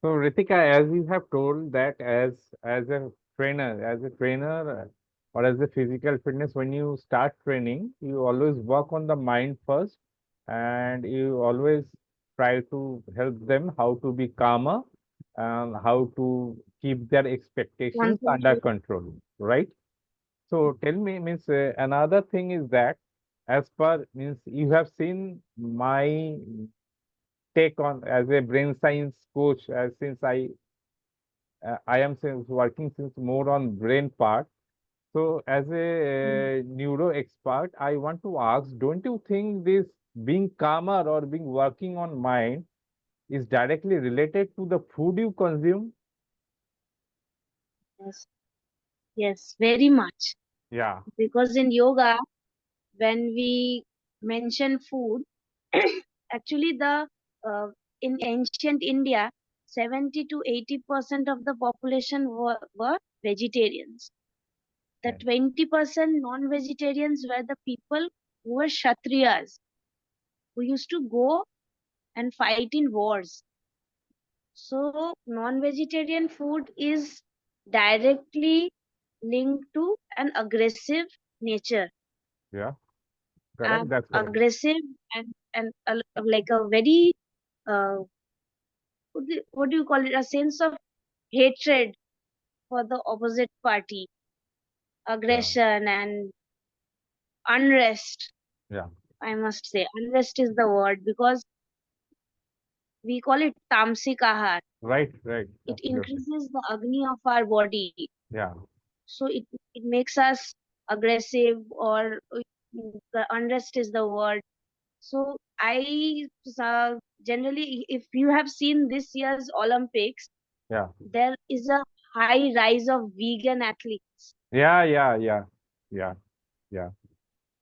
So Ritika, as you have told that as a trainer or as a physical fitness, when you start training, you always work on the mind first, and you always try to help them how to be calmer and how to keep their expectations under Concentrate. control, right? So tell me, means another thing is that as per means you have seen my take on as a brain science coach, since I am since working since more on brain part. So as Mm. a neuro expert, I want to ask, don't you think this being calmer or being working on mind is directly related to the food you consume? Yes, yes, very much. Yeah, Because in yoga, when we mention food, actually uh, in ancient India, 70 to 80% of the population were vegetarians. The okay. 20% non-vegetarians were the people who were kshatriyas, who used to go and fight in wars. So non-vegetarian food is directly linked to an aggressive nature, Yeah, correct. That's correct. aggressive and like a very uh, what do you call it? A sense of hatred for the opposite party, Yeah, aggression and unrest. yeah. I must say, unrest is the word because we call it tamsik ahar. Right, right. It Absolutely. increases the agni of our body, Yeah, so it makes us aggressive or the unrest is the word. So I generally, if you have seen this year's Olympics, yeah, there is a high rise of vegan athletes. yeah, yeah, yeah, yeah, yeah.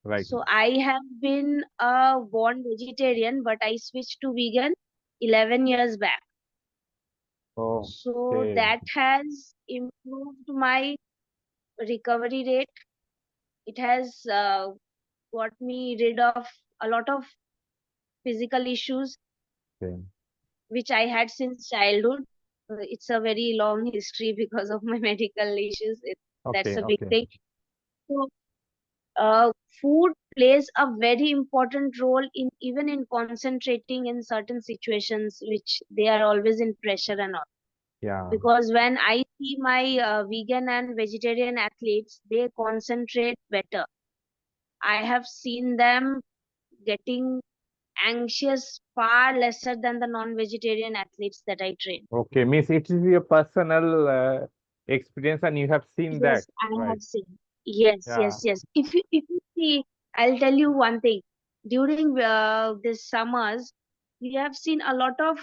Right. So I have been a born vegetarian, but I switched to vegan 11 years back. Oh, So okay. that has improved my recovery rate. It has got me rid of a lot of physical issues Okay. which I had since childhood. It's a very long history because of my medical issues. That's Okay. a big Okay. thing. So, uh, food plays a very important role in even in concentrating in certain situations which they are always in pressure and all. Yeah. Because when I see my vegan and vegetarian athletes, they concentrate better. I have seen them getting anxious far lesser than the non-vegetarian athletes that I train. Okay. Means it is your personal experience, and you have seen that, Yes, I right? have seen. Yes, Yeah. yes, yes. If you see, I'll tell you one thing. During this summers, we have seen a lot of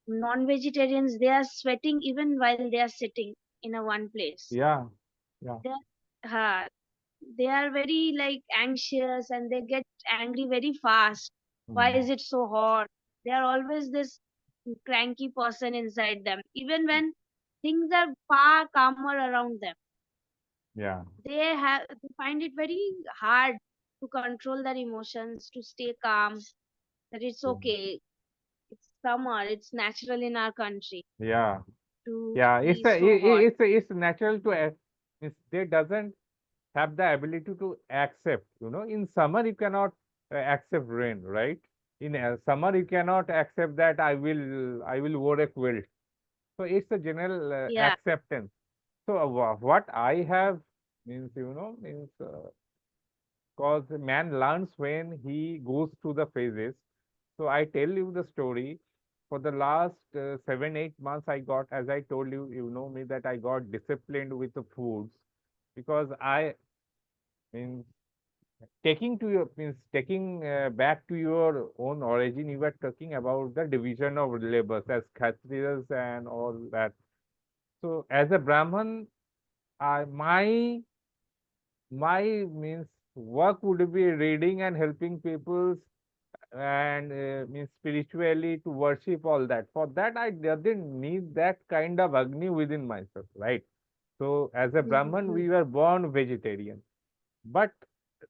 non-vegetarians. They are sweating even while they are sitting in a one place. Yeah. Yeah. They are, they are very like anxious and they get angry very fast. Why Mm. is it so hot? They are always this cranky person inside them. Even when things are far calmer around them, Yeah. they find it very hard to control their emotions, to stay calm, that it's Yeah. okay, it's summer, it's natural in our country Yeah. to Yeah. be so hot. It's natural to means they doesn't have the ability to accept. In summer you cannot accept rain, right? In summer you cannot accept that I will wear a quilt. So it's a general Yeah. acceptance. So what I have means cause man learns when he goes through the phases. So I tell you the story. For the last 7 8 months, I got, as I told you, you know me that I got disciplined with the foods, because I mean taking back to your own origin. You were talking about the division of labors as Kshatriyas and all that. So as a Brahman, my means work would be reading and helping people, and means spiritually to worship all that. For that, I didn't need that kind of agni within myself, right? So as a Brahman, Mhm. we were born vegetarian, but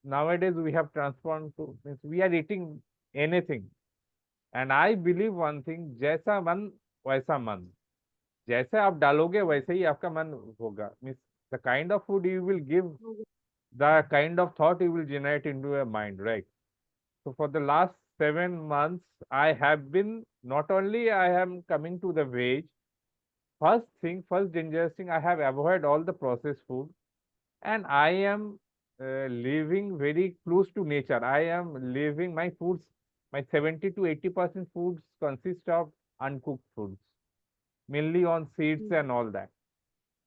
nowadays we have transformed to means we are eating anything. And I believe one thing, jaisa man वैसा मन, जैसे आप डालोगे वैसे ही आपका मन होगा, means the kind of food you will give, the kind of thought you will generate into your mind, right? So for the last 7 months, I have been, not only I am coming to the veg, first thing, first dangerous thing, I have avoided all the processed food, and I am living very close to nature. I am living my foods, my 70 to 80% foods consist of uncooked foods, mainly on seeds Mm, and all that.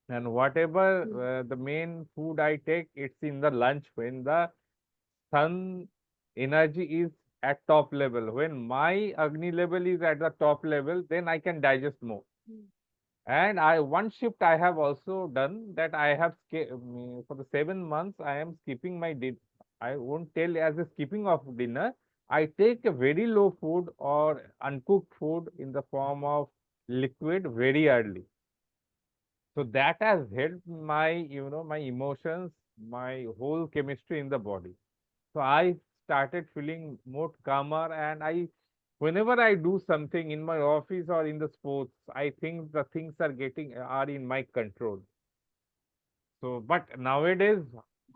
And whatever mm, the main food I take, it's in the lunch when the sun energy is at top level. When my Agni level is at the top level, then I can digest more. mm, And I one shift I have also done that I have for the 7 months I am skipping my dinner. I won't tell as a skipping of dinner. I take a very low food or uncooked food in the form of liquid very early. So that has helped my, my emotions, my whole chemistry in the body. So I started feeling more calmer, and whenever I do something in my office or in the sports, I think the things are in my control. So, but nowadays,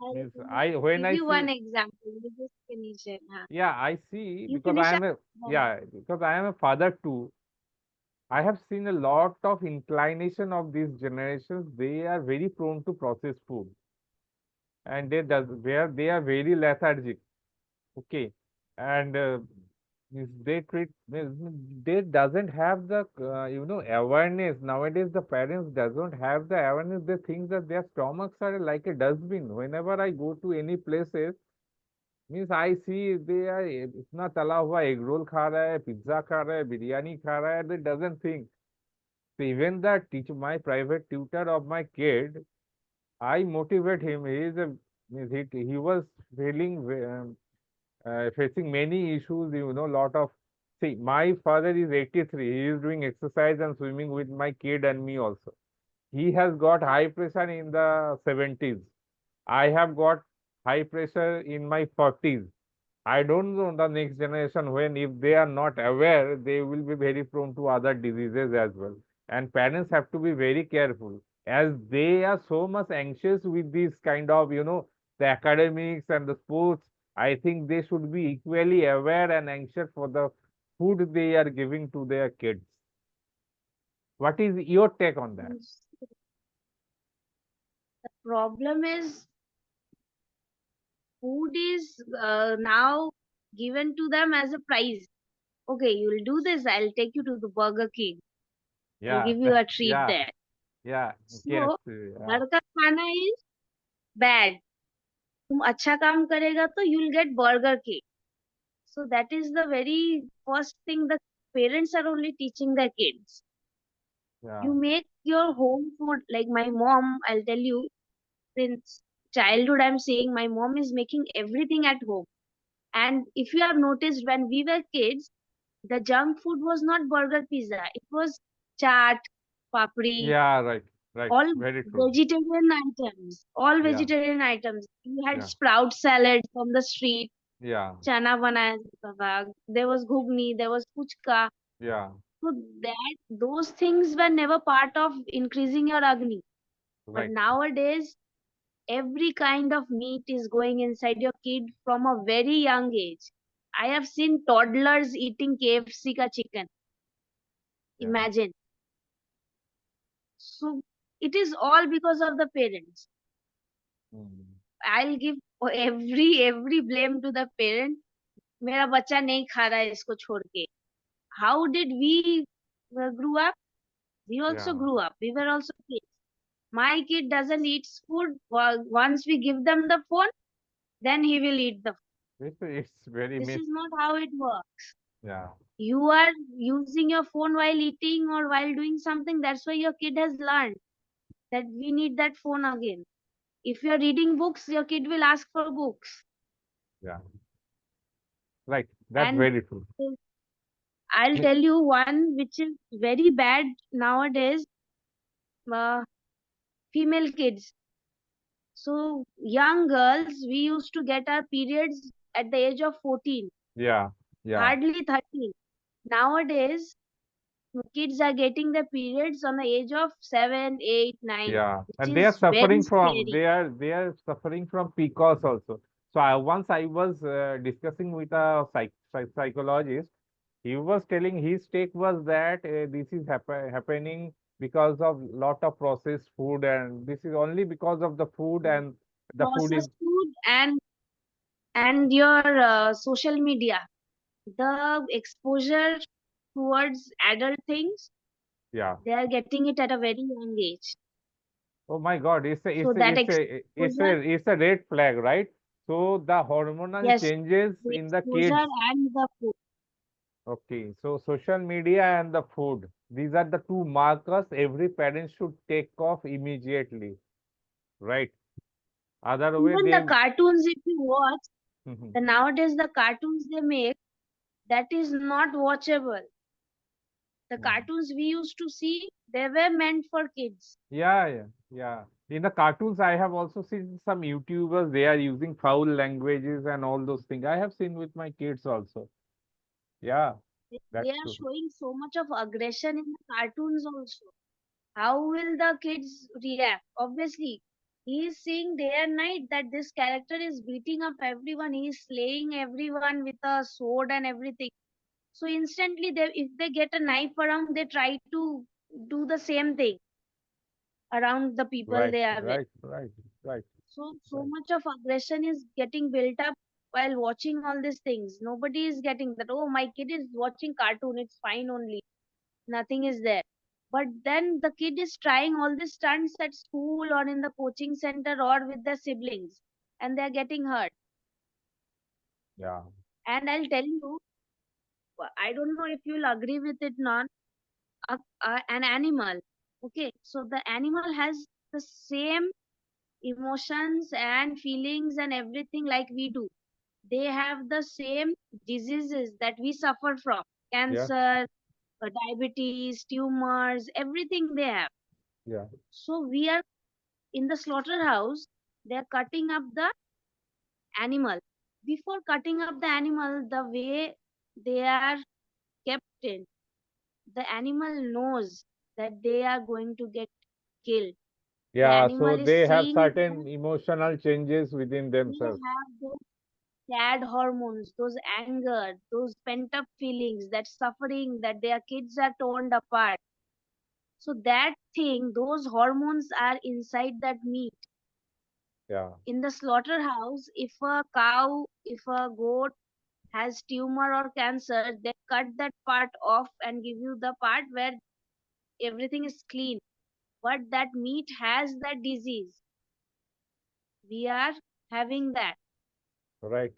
I means will I when give I you one see, example. You just finish it. Huh? yeah, I see You because finish I up. am a, Then yeah, because I am a father too. I have seen a lot of inclination of these generations. They are very prone to processed food, and they are very lethargic. Okay, and means they doesn't have the awareness nowadays. The parents doesn't have the awareness. They think that their stomachs are like a dustbin. Whenever I go to any places, means I see they are इतना तला हुआ egg roll खा रहा है, pizza खा रहा है, बिरयानी खा रहा है, दे doesn't think. So even the teacher, my private tutor of my kid, I motivate him. He is a means he was feeling facing many issues, lot of. See, my father is 83. He is doing exercise and swimming with my kid and me also. He has got high pressure in the 70s. I have got high pressure in my 40s. I don't know the next generation when, if they are not aware, they will be very prone to other diseases as well. And parents have to be very careful as they are so much anxious with this kind of, the academics and the sports. I think they should be equally aware and anxious for the food they are giving to their kids. What is your take on that? the problem is food is now given to them as a prize. Okay, you'll do this. I'll take you to the Burger King. I'll Yeah, give you a treat yeah, there. yeah, So KFC, yeah, घर का खाना is bad. तुम अच्छा काम करेगा तो you'll get Burger King. So that is the very first thing the parents are only teaching their kids. yeah, You make your home food like my mom. I'll tell you, since childhood, I'm saying my mom is making everything at home. And if you have noticed, when we were kids, the junk food was not burger pizza. It was chaat, papri, yeah, right, right, all very true. vegetarian items. All Yeah, vegetarian items. You had yeah, sprout salad from the street, yeah, chana banaya jata tha. There was ghugni, there was puchka. yeah, So that those things were never part of increasing your agni. But right. nowadays, every kind of meat is going inside your kid from a very young age. I have seen toddlers eating KFC ka chicken. Yeah. Imagine. So it is all because of the parents. Mm. I'll give every blame to the parent. मेरा बच्चा नहीं खा रहा है इसको छोड़ के. How did we grew up? We also Yeah. grew up. We were also kids. My kid doesn't eat food. Once we give them the phone, then he will eat the food. It's very This myth. is not how it works. Yeah. You are using your phone while eating or while doing something. That's why your kid has learned that we need that phone again. If you're reading books, your kid will ask for books. Yeah. Right. That's And very true. I'll Me- tell you one which is very bad nowadays, uh, female kids. So, young girls, we used to get our periods at the age of 14, Yeah. Yeah. hardly 13. Nowadays, Kids are getting their periods on the age of 7, 8, 9, Yeah, which and they are is very suffering from scary. they are suffering from PCOS also. So once I was discussing with a psychologist. He was telling his take was that this is happening because of lot of processed food, and this is only because of the food, and the food is Processed food and your social media, the exposure towards adult things, yeah. they are getting it at a very young age. Oh my God, So that exposure, it's a red flag, right? So the hormonal yes, changes the in the exposure kids. and the food. Okay, so social media and the food, these are the two markers every parent should take off immediately, right? Otherwise, Even they the cartoons, if you watch, the nowadays the cartoons they make, that is not watchable. The cartoons we used to see, they were meant for kids. Yeah, yeah, yeah. In the cartoons, I have also seen some YouTubers, they are using foul languages and all those things. I have seen with my kids also. Yeah, They that's are true. showing so much of aggression in the cartoons also. How will the kids react? Obviously, he is seeing day and night that this character is beating up everyone, he is slaying everyone with a sword and everything. So instantly, if they get a knife around, they try to do the same thing around the people Right, they are with. right, right, right, So right. much of aggression is getting built up while watching all these things. Nobody is getting that. Oh, my kid is watching cartoon. It's fine only. Nothing is there. But then the kid is trying all these stunts at school or in the coaching center or with their siblings, and they are getting hurt. Yeah, And I'll tell you, I don't know if you'll agree with it, not an animal. Okay, so the animal has the same emotions and feelings and everything like we do. They have the same diseases that we suffer from: yeah, cancer, diabetes, tumors, everything they have. yeah, So we are in the slaughterhouse, they are cutting up the animal. Before cutting up the animal, the way they are kept in, the animal knows that they are going to get killed. The yeah. So animal is they have seeing that certain emotional changes within they themselves. have those sad hormones, those anger, those pent up feelings, that suffering, that their kids are torn apart. So that thing, those hormones are inside that meat. Yeah, In the slaughterhouse, if a cow, if a goat has tumor or cancer, they cut that part off and give you the part where everything is clean. But that meat has that disease. We are having that. right.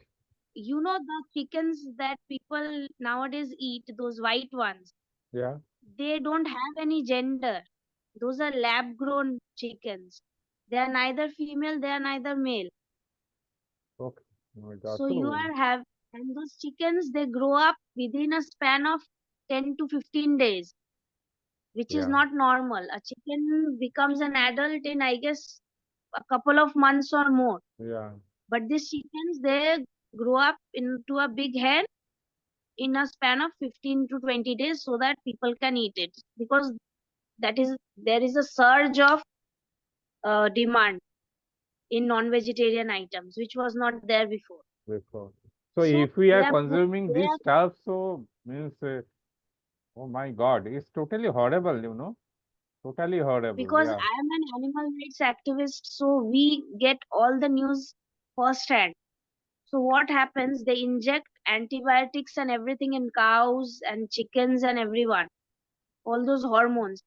You know the chickens that people nowadays eat, those white ones, Yeah, they don't have any gender. Those are lab grown chickens. They are neither female, they are neither male. okay. Oh my God. So you So, are have and those chickens, they grow up within a span of 10 to 15 days, which is yeah, not normal. A chicken becomes an adult in, I guess, a couple of months or more. yeah, But these chickens, they grow up into a big hen in a span of 15 to 20 days so that people can eat it, because that is there is a surge of demand in non-vegetarian items which was not there before. before. So So if we they are are consuming they this are stuff, so means, oh my God, it's totally horrible, totally horrible. because Yeah, I am an animal rights activist, so we get all the news firsthand. So what happens? They inject antibiotics and everything in cows and chickens and everyone. All those hormones.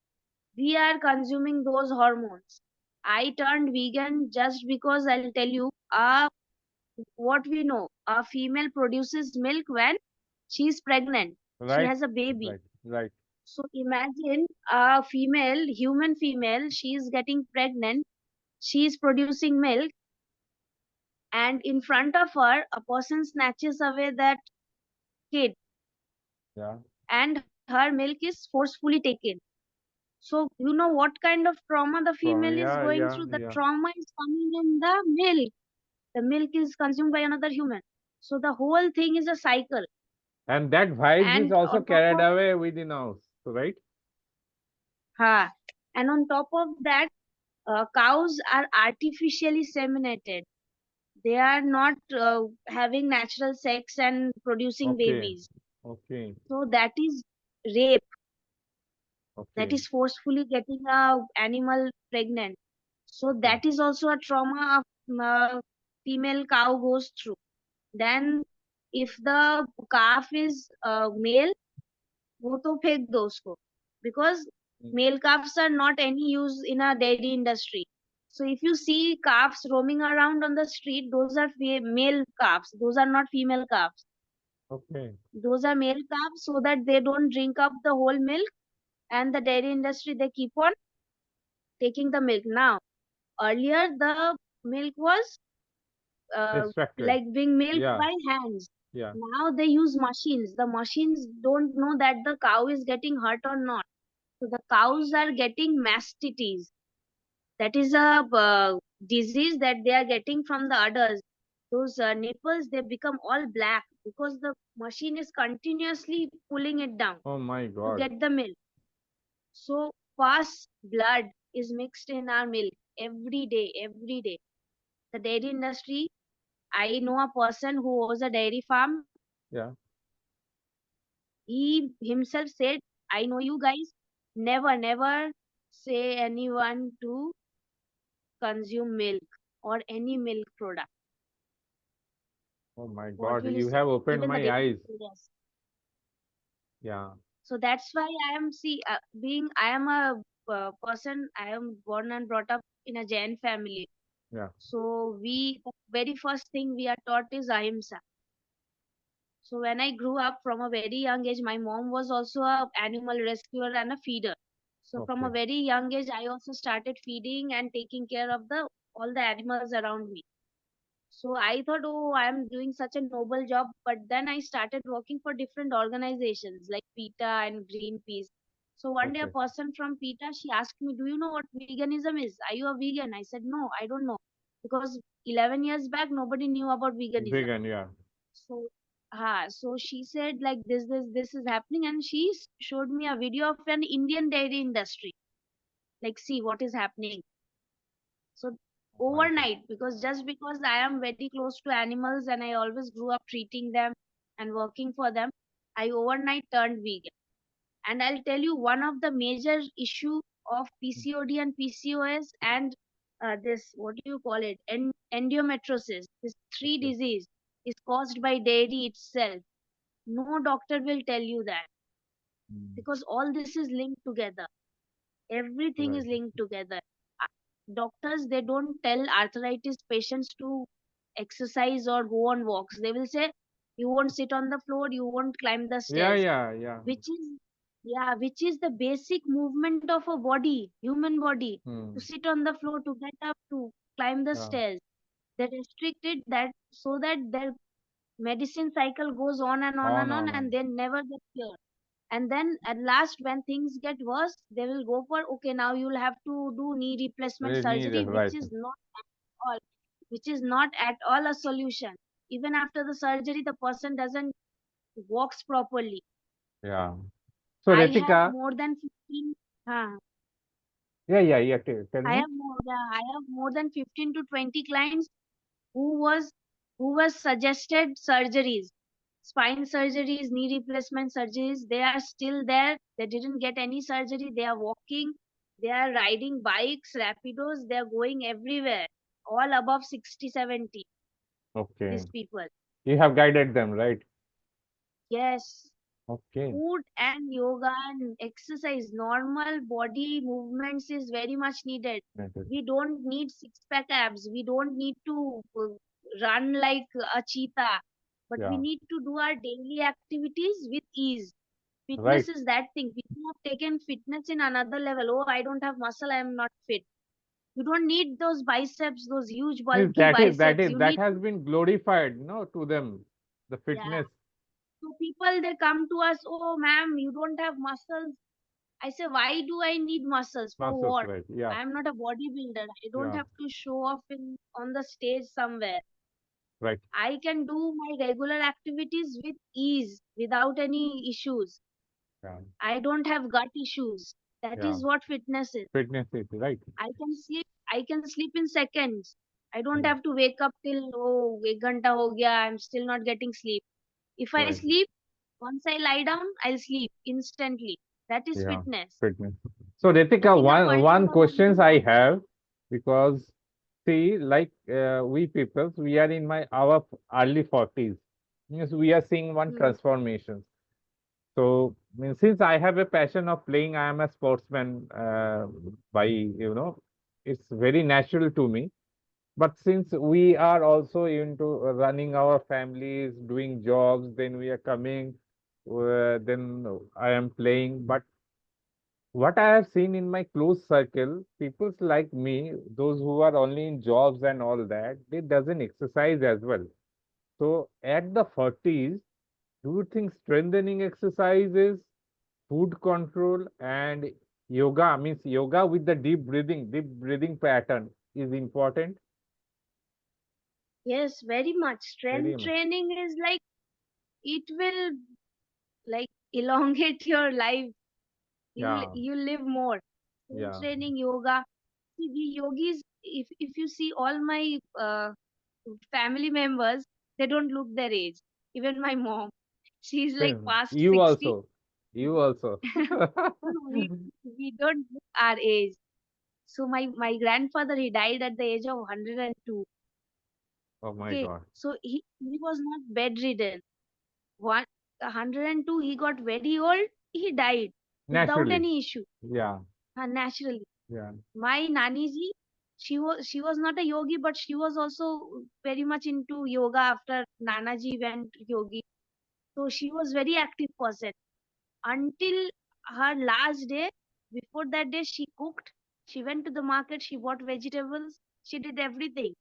We are consuming those hormones. I turned vegan just because I'll tell you, what we know, a female produces milk when she is pregnant. She right, has a baby. right, right. So imagine a female, human female, she is getting pregnant, she is producing milk, and in front of her, a person snatches away that kid, Yeah. and her milk is forcefully taken. So, you know what kind of trauma the From female is yeah, going yeah, through? The yeah. trauma is coming in the milk. The milk is consumed by another human. So, the whole thing is a cycle. And that vibes is And also on top carried of away within us. right? Ha. And on top of that, cows are artificially seminated. They are not having natural sex and producing Okay, babies. okay, So that is rape. That okay. is forcefully getting a animal pregnant. So Okay. that is also a trauma of female cow goes through. Then if the calf is male, वो तो फेंक दो उसको, because Mm. male calves are not any use in a dairy industry. So if you see calves roaming around on the street, those are male calves. Those are not female calves. Okay. Those are male calves so that they don't drink up the whole milk, and the dairy industry they keep on taking the milk. Now earlier the milk was Extracted. like being milked Yeah, by hands. yeah. Now they use machines. The machines don't know that the cow is getting hurt or not. So the cows are getting mastitis. That is a disease that they are getting from the udders. Those nipples they become all black because the machine is continuously pulling it down Oh my to God. get the milk. So fast blood is mixed in our milk every day, every day. The dairy industry. I know a person who owns a dairy farm. Yeah. He himself said, I know you guys never, never say anyone to consume milk or any milk product. Oh my What God. will you You say? have opened Even the my dairy, eyes. yes. Yeah, So that's why I am being I am a person. I am born and brought up in a Jain family. yeah. So we the very first thing we are taught is ahimsa. So when I grew up from a very young age, my mom was also a animal rescuer and a feeder. So from a Okay, very young age, I also started feeding and taking care of the all the animals around me. So I thought, oh, I am doing such a noble job. But then I started working for different organizations like PETA and Greenpeace. So one day a okay. person from PETA, she asked me, do you know what veganism is? Are you a vegan? I said, no, I don't know. Because 11 years back, nobody knew about veganism. Vegan, yeah. So, so she said like this is happening, and she showed me a video of an Indian dairy industry. Like, see what is happening. So Oh my God. overnight, because just because I am very close to animals and I always grew up treating them and working for them, I overnight turned vegan. And I'll tell you one of the major issue of PCOD and PCOS and this what do you call it endometriosis. This three Okay. disease is caused by dairy itself. No doctor will tell you that Mm. because all this is linked together. Everything Right. is linked together. Uh, Doctors, they don't tell arthritis patients to exercise or go on walks. They will say, you won't sit on the floor, you won't climb the Yeah, stairs, yeah, yeah. which is, yeah, which is the basic movement of a body, human body, to Hmm. sit on the floor, to get up, to climb the Yeah. stairs. They restricted that so that their medicine cycle goes on and on and on, and On. they never get cured. And then at last when things get worse, they will go for, okay, now you'll have to do knee replacement Need surgery, right. all which is not at all a solution. Even after the surgery, the person doesn't walks properly. Yeah. So I have Ritika, more than 15 huh, yeah, yeah, yeah. Tell I me. have more yeah, I have more than 15 to 20 clients who was who was suggested surgeries, spine surgeries, knee replacement surgeries. They are still there. They didn't get any surgery. They are walking, they are riding bikes, rapidos, they are going everywhere, all above 60, 70. Okay. These people. You have guided them, right? Yes. Okay. Food and yoga and exercise, normal body movements is very much needed. Noted. We don't need six pack abs. We don't need to run like a cheetah. But we Yeah. need to do our daily activities with ease. Right. Fitness is that thing. People have taken fitness in another level. Oh, I don't have muscle, I am not fit. You don't need those biceps, those huge Means bulky biceps. You that need has to, been glorified, to them. The yeah. fitness So people they come to us, oh ma'am, you don't have muscles. I say, why do I need muscles? For muscles, what? right? Yeah. I am not a bodybuilder. I don't Yeah. have to show off in on the stage somewhere. Right. I can do my regular activities with ease without any issues. yeah, I don't have gut issues. That yeah. is what fitness is. Fitness is right. I can sleep in seconds. I don't Yeah, have to wake up till oh ek ghanta ho gaya, I'm still not getting sleep. If I right. sleep, once I lie down, I'll sleep instantly. That is Yeah, fitness. fitness. So That Ritika, is a one point I want questions to I highlight. have, because see, like we people, we are in my our early 40s. Means we are seeing one Hmm. transformation. So means since I have a passion of playing, I am a sportsman by it's very natural to me. But since we are also into running our families, doing jobs, then we are coming, then I am playing. But what I have seen in my close circle, people like me, those who are only in jobs and all that, they doesn't exercise as well. So at the 40s, do you think strengthening exercises, food control, and yoga, means yoga with the deep breathing pattern is important? Yes, very much. Very Strength much. training is like it will like elongate your life. Yeah, You live more. Strength yeah. training, yoga. See, we yogis, if you see all my family members, they don't look their age. Even my mom, she's like Same. past You 60. also. You also. we we don't look our age. So my grandfather, he died at the age of 102. Oh my Okay, God. so he was not bedridden. One 102, he got very old. He died without Naturally. any issue, Yeah, naturally. yeah. My nani ji, she was not a yogi, but she was also very much into yoga after Nana ji went yogi. So she was very active person until her last day. Before that day, she cooked. She went to the market. She bought vegetables. She did everything.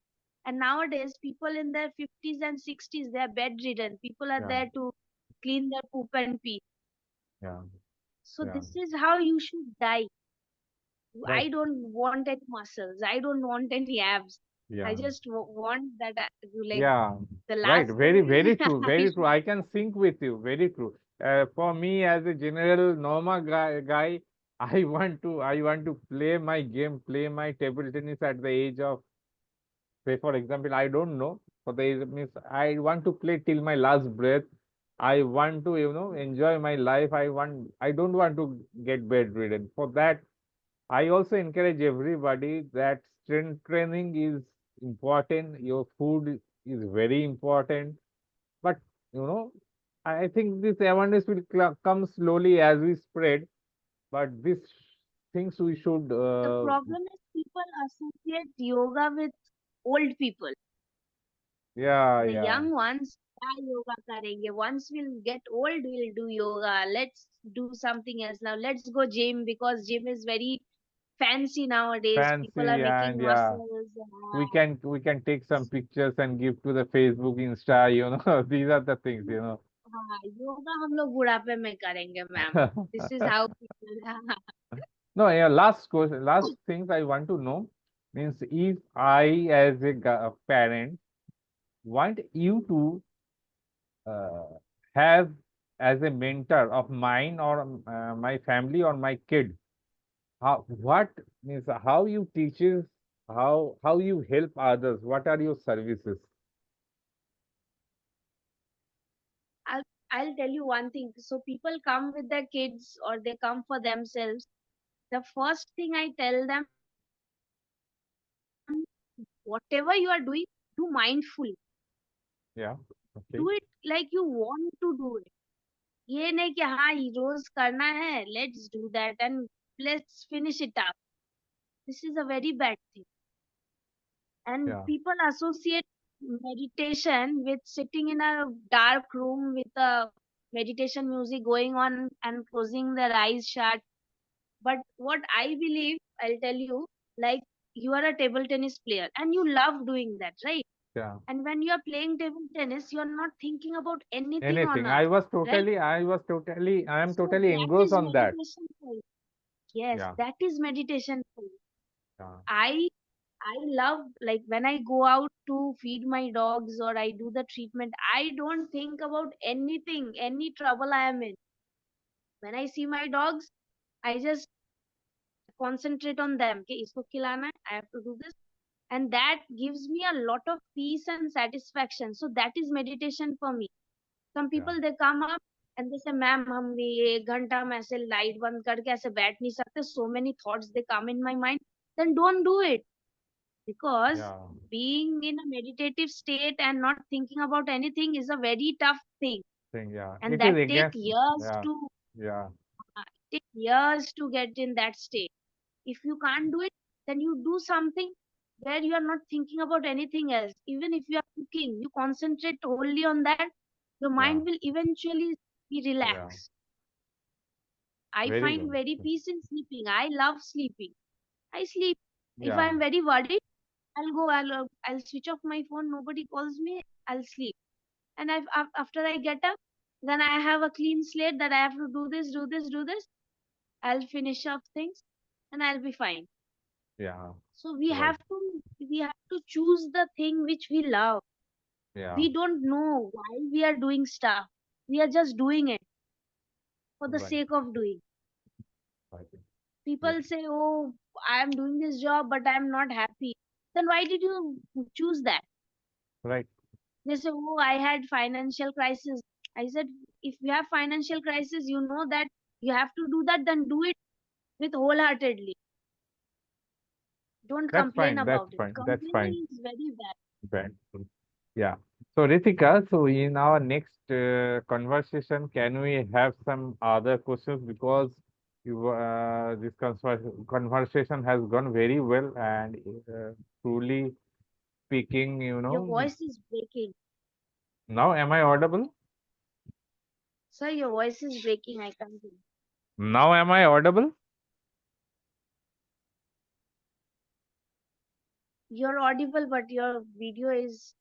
And nowadays, people in their 50s and 60s, they are bedridden. People are Yeah, there to clean their poop and pee. yeah, So yeah. this is how you should die. Right. I don't want any muscles. I don't want any abs. I Yeah, just want that like yeah. the Right. last Very, day very true. I Very true. should. I can sync with you. Very true. For me, as a general normal guy, I want to play my game, play my table tennis at the age of, say, for example, I don't know. For the age means I want to play till my last breath. I want to, enjoy my life. I don't want to get bedridden. For that, I also encourage everybody that strength training is important. Your food is very important. But, you know, I think this awareness will come slowly as we spread. But these things we should, The problem is people associate yoga with old people. yeah, The yeah, young ones, "Yeah, yoga karenge. Once we'll get old, we'll do yoga. Let's do something else now. Let's go gym because gym is very fancy nowadays. People are fancy, and making yeah, muscles. we can take some pictures and give to the Facebook, Insta. These are the things. हाँ, योगा हम लोग बुढ़ापे में करेंगे ma'am. This is how people. No, yeah, last question, last things I want to know means if I, as a parent, want you to uh, have as a mentor of mine or my family or my kid, what means how you teaches, how you help others, what are your services? I'll I'll tell you one thing. So people come with their kids or they come for themselves. The first thing I tell them, whatever you are doing, do mindful. Yeah. Okay. Do it like you want to do it. ये नहीं कि हाँ ये रोज करना है. Let's do that and let's finish it up. This is a very bad thing. And Yeah. people associate meditation with sitting in a dark room with a meditation music going on and closing their eyes shut. But what I believe, I'll tell you, like you are a table tennis player and you love doing that, right? Yeah. And when you are playing table tennis, you're not thinking about anything on Anything. earth, right? I am So totally that engrossed is on that. meditation for you. Yes, Yeah. that is meditation for you. Yeah. I I love like when I go out to feed my dogs or I do the treatment, I don't think about anything, any trouble I am in. When I see my dogs, I just concentrate on them. Okay, isko khilana hai, I have to do this, and that gives me a lot of peace and satisfaction. So that is meditation for me. Some yeah, people they come up and they say, "Ma'am, हम ये 1 घंटा हम ऐसे light बंद करके ऐसे बैठ नहीं सकते." So many thoughts they come in my mind. Then don't do it, because yeah. being in a meditative state and not thinking about anything is a very tough thing, Thing, yeah. and It is that take against, years yeah, to yeah, get in that state. If you can't do it, then you do something where you are not thinking about anything else. Even if you are cooking, you concentrate wholly on that, your yeah, mind will eventually be yeah. relaxed. I Very find good. very peace in sleeping. I love sleeping. I sleep. If Yeah, I'm very worried, I'll switch off my phone. Nobody calls me. I'll sleep. And after I get up, then I have a clean slate that I have to do this, do this, do this. I'll finish up things, and I'll be fine. yeah, So right. we have to choose the thing which we love. Yeah, We don't know why we are doing stuff. We are just doing it for the right. sake of doing. Right. Yes. People say, "Oh, I am doing this job, but I am not happy." Then why did you choose that? Right. They say, "Oh, I had financial crisis." I said, if you have financial crisis, you know that you have to do that, then do it with wholeheartedly. Don't That's complain fine. That's about it. fine. That's fine. Complaining is very bad. Right. Yeah. So, Ritika, so in our next conversation, can we have some other questions? Because this conversation has gone very well and truly speaking, Your voice is breaking. now am I audible? Sir, your voice is breaking. I can't hear. Now am I audible? You're audible, but your video is